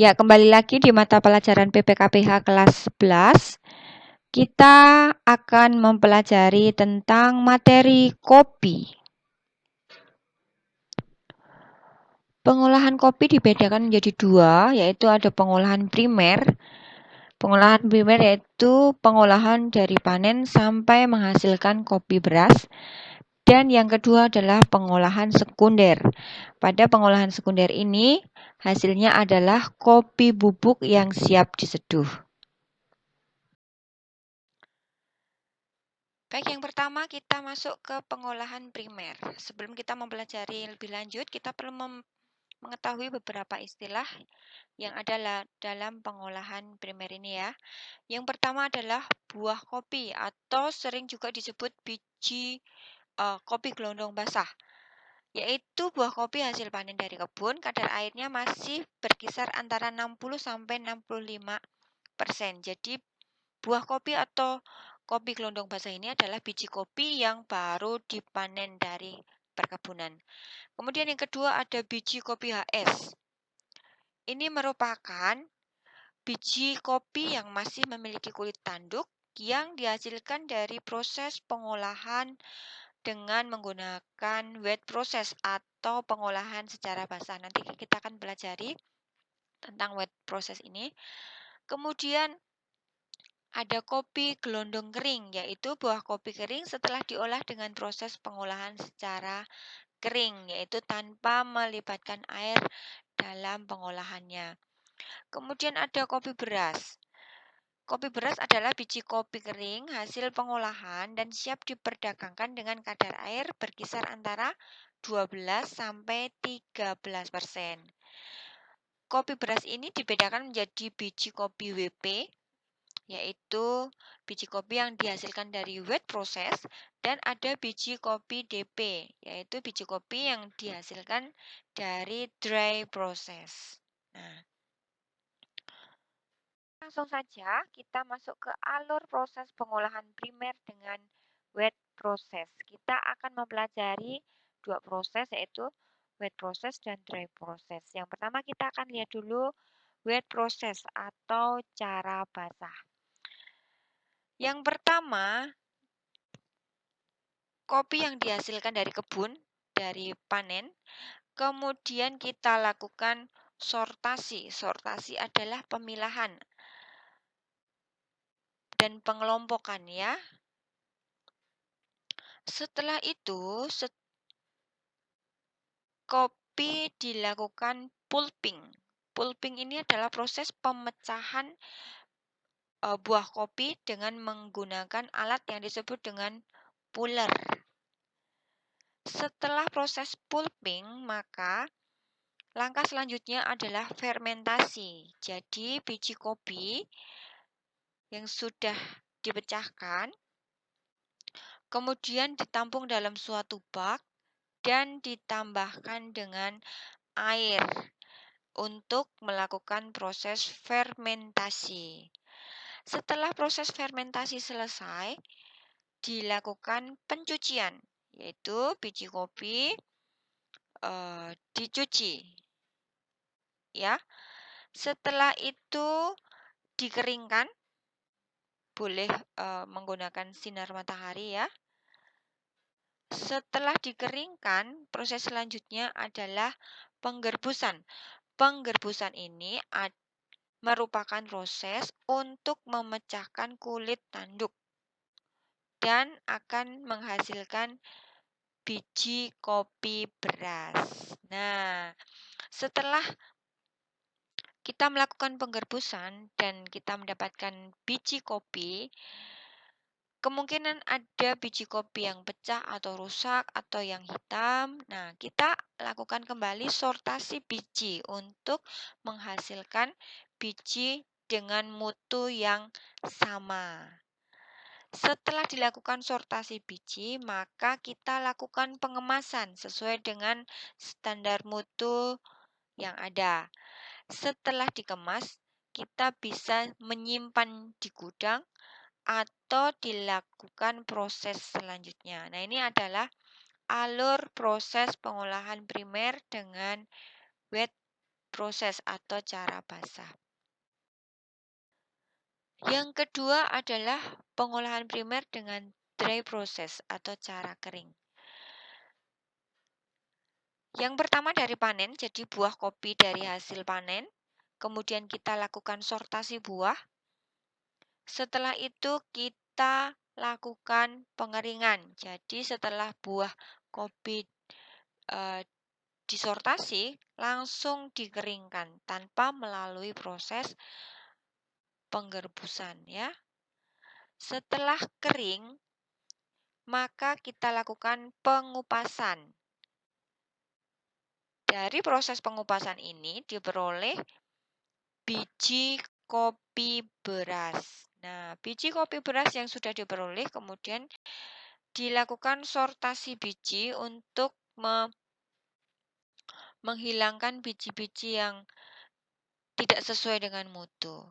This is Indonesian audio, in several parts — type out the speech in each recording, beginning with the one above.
Ya, kembali lagi di mata pelajaran PPKPH kelas 11. Kita akan mempelajari tentang materi kopi. Pengolahan kopi dibedakan menjadi dua, yaitu ada pengolahan primer. Pengolahan primer yaitu pengolahan dari panen sampai menghasilkan kopi beras. Dan yang kedua adalah pengolahan sekunder. Pada pengolahan sekunder ini, hasilnya adalah kopi bubuk yang siap diseduh. Baik, yang pertama kita masuk ke pengolahan primer. Sebelum kita mempelajari lebih lanjut, kita perlu mengetahui beberapa istilah yang ada dalam pengolahan primer ini ya. Yang pertama adalah buah kopi atau sering juga disebut biji kopi gelondong basah. Yaitu buah kopi hasil panen dari kebun, kadar airnya masih berkisar antara 60-65%. Jadi buah kopi atau kopi gelondong basah ini adalah biji kopi yang baru dipanen dari perkebunan. Kemudian yang kedua ada biji kopi HS. Ini merupakan biji kopi yang masih memiliki kulit tanduk yang dihasilkan dari proses pengolahan dengan menggunakan wet process atau pengolahan secara basah. Nanti kita akan pelajari tentang wet process ini. Kemudian ada kopi gelondong kering, yaitu buah kopi kering setelah diolah dengan proses pengolahan secara kering, yaitu tanpa melibatkan air dalam pengolahannya. Kemudian ada kopi beras. Kopi beras adalah biji kopi kering hasil pengolahan dan siap diperdagangkan dengan kadar air berkisar antara 12-13%. Kopi beras ini dibedakan menjadi biji kopi WP, yaitu biji kopi yang dihasilkan dari wet process, dan ada biji kopi DP, yaitu biji kopi yang dihasilkan dari dry process. Nah, langsung saja kita masuk ke alur proses pengolahan primer dengan wet process. Kita akan mempelajari dua proses, yaitu wet process dan dry process. Yang pertama kita akan lihat dulu wet process atau cara basah. Yang pertama, kopi yang dihasilkan dari kebun, dari panen, kemudian kita lakukan sortasi. Sortasi adalah pemilahan dan pengelompokan ya. Setelah itu, kopi dilakukan pulping. Pulping ini adalah proses pemecahan buah kopi dengan menggunakan alat yang disebut dengan puller. Setelah proses pulping, maka langkah selanjutnya adalah fermentasi. Jadi biji kopi yang sudah dipecahkan kemudian ditampung dalam suatu bak dan ditambahkan dengan air untuk melakukan proses fermentasi. Setelah proses fermentasi selesai, dilakukan pencucian, yaitu biji kopi dicuci. Ya. Setelah itu dikeringkan, boleh menggunakan sinar matahari ya. Setelah dikeringkan, proses selanjutnya adalah penggerbusan. Penggerbusan ini merupakan proses untuk memecahkan kulit tanduk dan akan menghasilkan biji kopi beras. Nah, setelah kita melakukan penggerbusan dan kita mendapatkan biji kopi, kemungkinan ada biji kopi yang pecah atau rusak atau yang hitam. Nah, kita lakukan kembali sortasi biji untuk menghasilkan biji dengan mutu yang sama. Setelah dilakukan sortasi biji, maka kita lakukan pengemasan sesuai dengan standar mutu yang ada. Setelah dikemas, kita bisa menyimpan di gudang atau dilakukan proses selanjutnya. Nah, ini adalah alur proses pengolahan primer dengan wet proses atau cara basah. Yang kedua adalah pengolahan primer dengan dry process atau cara kering. Yang pertama dari panen, jadi buah kopi dari hasil panen. Kemudian kita lakukan sortasi buah. Setelah itu kita lakukan pengeringan. Jadi setelah buah kopi disortasi, langsung dikeringkan tanpa melalui proses penggerbusan ya. Setelah kering, maka kita lakukan pengupasan. Dari proses pengupasan ini diperoleh biji kopi beras. Nah, biji kopi beras yang sudah diperoleh kemudian dilakukan sortasi biji untuk menghilangkan biji-biji yang tidak sesuai dengan mutu.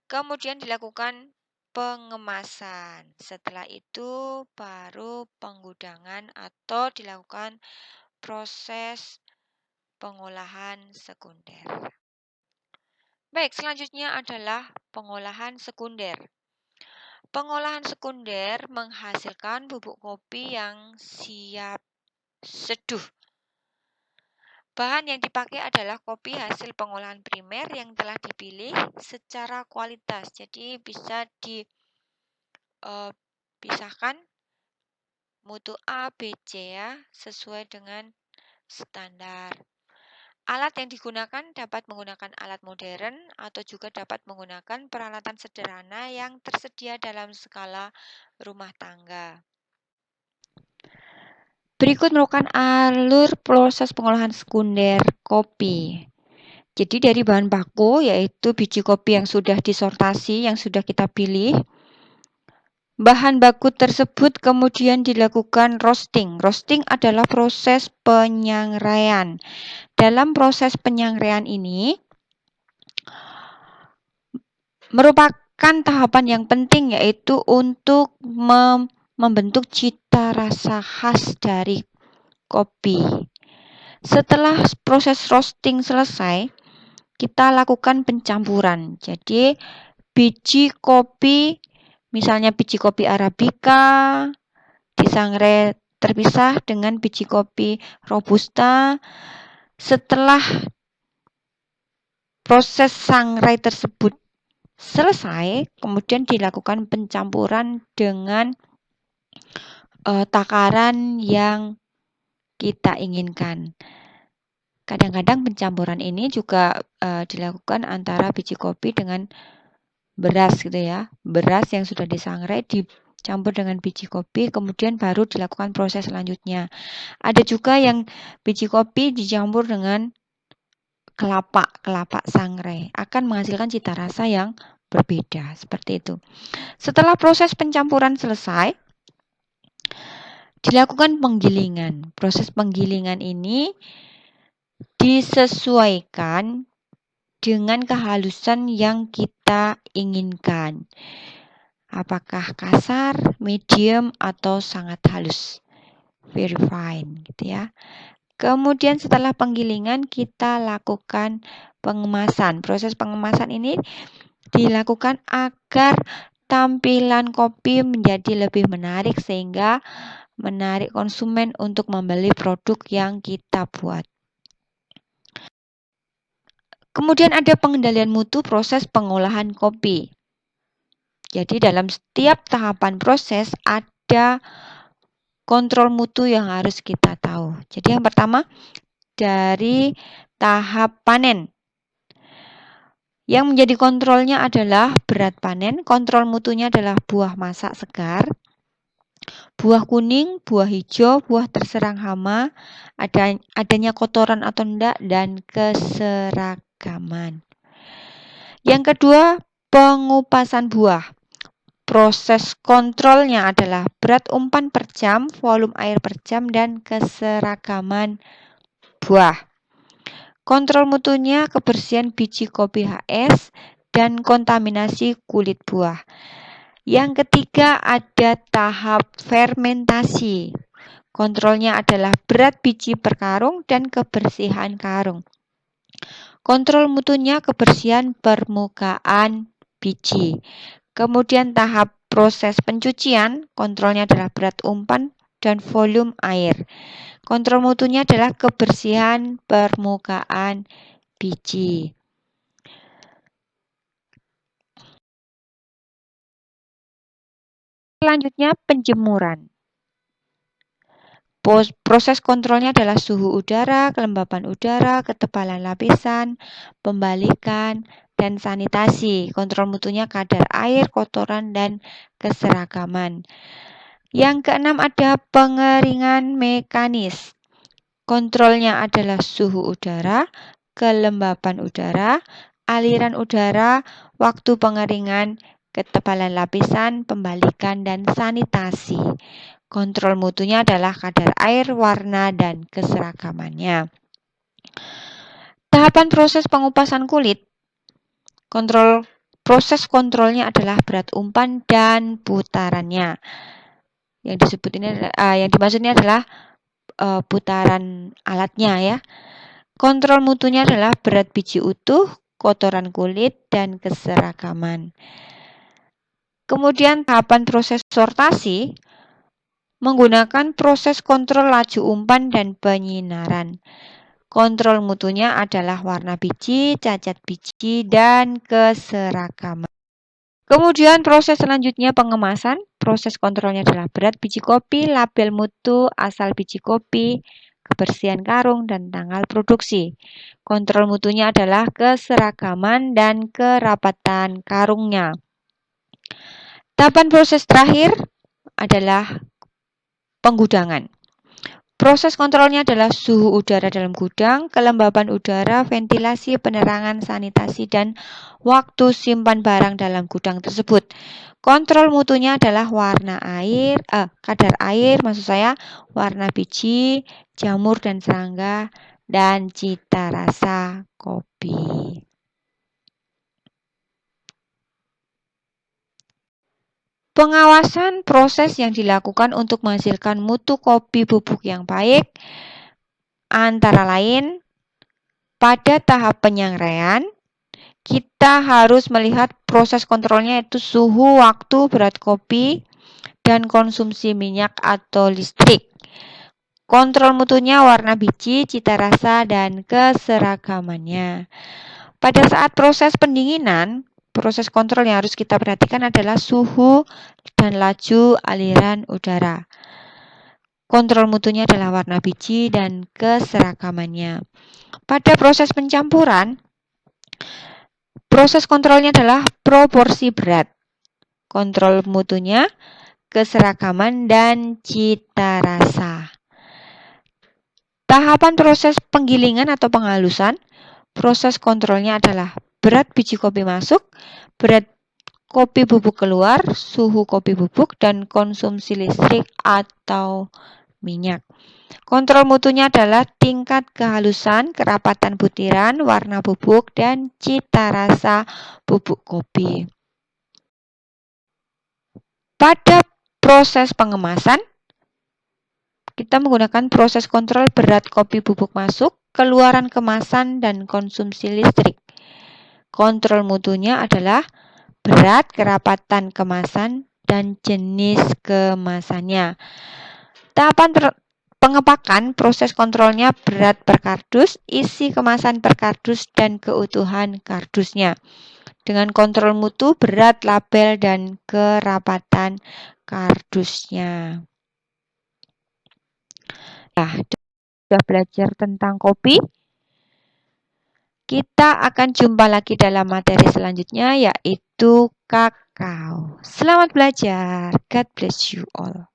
Kemudian dilakukan pengemasan. Setelah itu baru penggudangan atau dilakukan proses pengolahan sekunder. Baik, selanjutnya adalah pengolahan sekunder. Pengolahan sekunder menghasilkan bubuk kopi yang siap seduh. Bahan yang dipakai adalah kopi hasil pengolahan primer yang telah dipilih secara kualitas. Jadi bisa dipisahkan mutu A, B, C ya, sesuai dengan standar. Alat yang digunakan dapat menggunakan alat modern atau juga dapat menggunakan peralatan sederhana yang tersedia dalam skala rumah tangga. Berikut merupakan alur proses pengolahan sekunder kopi. Jadi dari bahan baku yaitu biji kopi yang sudah disortasi, yang sudah kita pilih. Bahan baku tersebut kemudian dilakukan roasting. Roasting adalah proses penyangraian. Dalam proses penyangraian ini merupakan tahapan yang penting yaitu untuk membentuk cita rasa khas dari kopi. Setelah proses roasting selesai, kita lakukan pencampuran. Jadi biji kopi, misalnya biji kopi Arabica, disangrai terpisah dengan biji kopi Robusta. Setelah proses sangrai tersebut selesai, kemudian dilakukan pencampuran dengan takaran yang kita inginkan. Kadang-kadang pencampuran ini juga dilakukan antara biji kopi dengan beras gitu ya. Beras yang sudah disangrai dicampur dengan biji kopi, kemudian baru dilakukan proses selanjutnya. Ada juga yang biji kopi dicampur dengan kelapa sangrai. Akan menghasilkan cita rasa yang berbeda, seperti itu. Setelah proses pencampuran selesai, dilakukan penggilingan. Proses penggilingan ini disesuaikan dengan kehalusan yang kita inginkan. Apakah kasar, medium, atau sangat halus. Very fine gitu ya. Kemudian setelah penggilingan kita lakukan pengemasan. Proses pengemasan ini dilakukan agar tampilan kopi menjadi lebih menarik sehingga menarik konsumen untuk membeli produk yang kita buat. Kemudian ada pengendalian mutu proses pengolahan kopi. Jadi dalam setiap tahapan proses ada kontrol mutu yang harus kita tahu. Jadi yang pertama dari tahap panen. Yang menjadi kontrolnya adalah berat panen, kontrol mutunya adalah buah masak segar, buah kuning, buah hijau, buah terserang hama, adanya kotoran atau enggak, dan keseragaman. Yang kedua, pengupasan buah. Proses kontrolnya adalah berat umpan per jam, volume air per jam, dan keseragaman buah. Kontrol mutunya kebersihan biji kopi HS dan kontaminasi kulit buah. Yang ketiga ada tahap fermentasi. Kontrolnya adalah berat biji per karung dan kebersihan karung. Kontrol mutunya kebersihan permukaan biji. Kemudian tahap proses pencucian, kontrolnya adalah berat umpan dan volume air. Kontrol mutunya adalah kebersihan permukaan biji. Selanjutnya penjemuran. Proses kontrolnya adalah suhu udara, kelembapan udara, ketebalan lapisan, pembalikan, dan sanitasi. Kontrol mutunya kadar air, kotoran, dan keseragaman. Yang keenam ada pengeringan mekanis. Kontrolnya adalah suhu udara, kelembapan udara, aliran udara, waktu pengeringan, ketebalan lapisan, pembalikan, dan sanitasi. Kontrol mutunya adalah kadar air, warna, dan keseragamannya. Tahapan proses pengupasan kulit. Proses kontrolnya adalah berat umpan dan putarannya. Yang dimaksud ini adalah putaran alatnya ya. Kontrol mutunya adalah berat biji utuh, kotoran kulit, dan keseragaman. Kemudian tahapan proses sortasi menggunakan proses kontrol laju umpan dan penyinaran. Kontrol mutunya adalah warna biji, cacat biji, dan keseragaman. Kemudian proses selanjutnya pengemasan. Proses kontrolnya adalah berat biji kopi, label mutu, asal biji kopi, kebersihan karung, dan tanggal produksi. Kontrol mutunya adalah keseragaman dan kerapatan karungnya. Tahapan proses terakhir adalah penggudangan. Proses kontrolnya adalah suhu udara dalam gudang, kelembapan udara, ventilasi, penerangan, sanitasi, dan waktu simpan barang dalam gudang tersebut. Kontrol mutunya adalah warna air, kadar air, warna biji, jamur dan serangga, dan cita rasa kopi. Pengawasan proses yang dilakukan untuk menghasilkan mutu kopi bubuk yang baik antara lain pada tahap penyangrai, kita harus melihat proses kontrolnya yaitu suhu, waktu, berat kopi, dan konsumsi minyak atau listrik. Kontrol mutunya warna biji, cita rasa, dan keseragamannya. Pada saat proses pendinginan, proses kontrol yang harus kita perhatikan adalah suhu dan laju aliran udara. Kontrol mutunya adalah warna biji dan keseragamannya. Pada proses pencampuran, proses kontrolnya adalah proporsi berat. Kontrol mutunya, keseragaman, dan cita rasa. Tahapan proses penggilingan atau penghalusan, proses kontrolnya adalah berat biji kopi masuk, berat kopi bubuk keluar, suhu kopi bubuk, dan konsumsi listrik atau minyak. Kontrol mutunya adalah tingkat kehalusan, kerapatan butiran, warna bubuk, dan cita rasa bubuk kopi. Pada proses pengemasan, kita menggunakan proses kontrol berat kopi bubuk masuk, keluaran kemasan, dan konsumsi listrik. Kontrol mutunya adalah berat, kerapatan kemasan, dan jenis kemasannya. Tahapan pengepakan, proses kontrolnya berat per kardus, isi kemasan per kardus, dan keutuhan kardusnya. Dengan kontrol mutu, berat, label, dan kerapatan kardusnya. Nah, sudah belajar tentang kopi. Kita akan jumpa lagi dalam materi selanjutnya, yaitu kakao. Selamat belajar. God bless you all.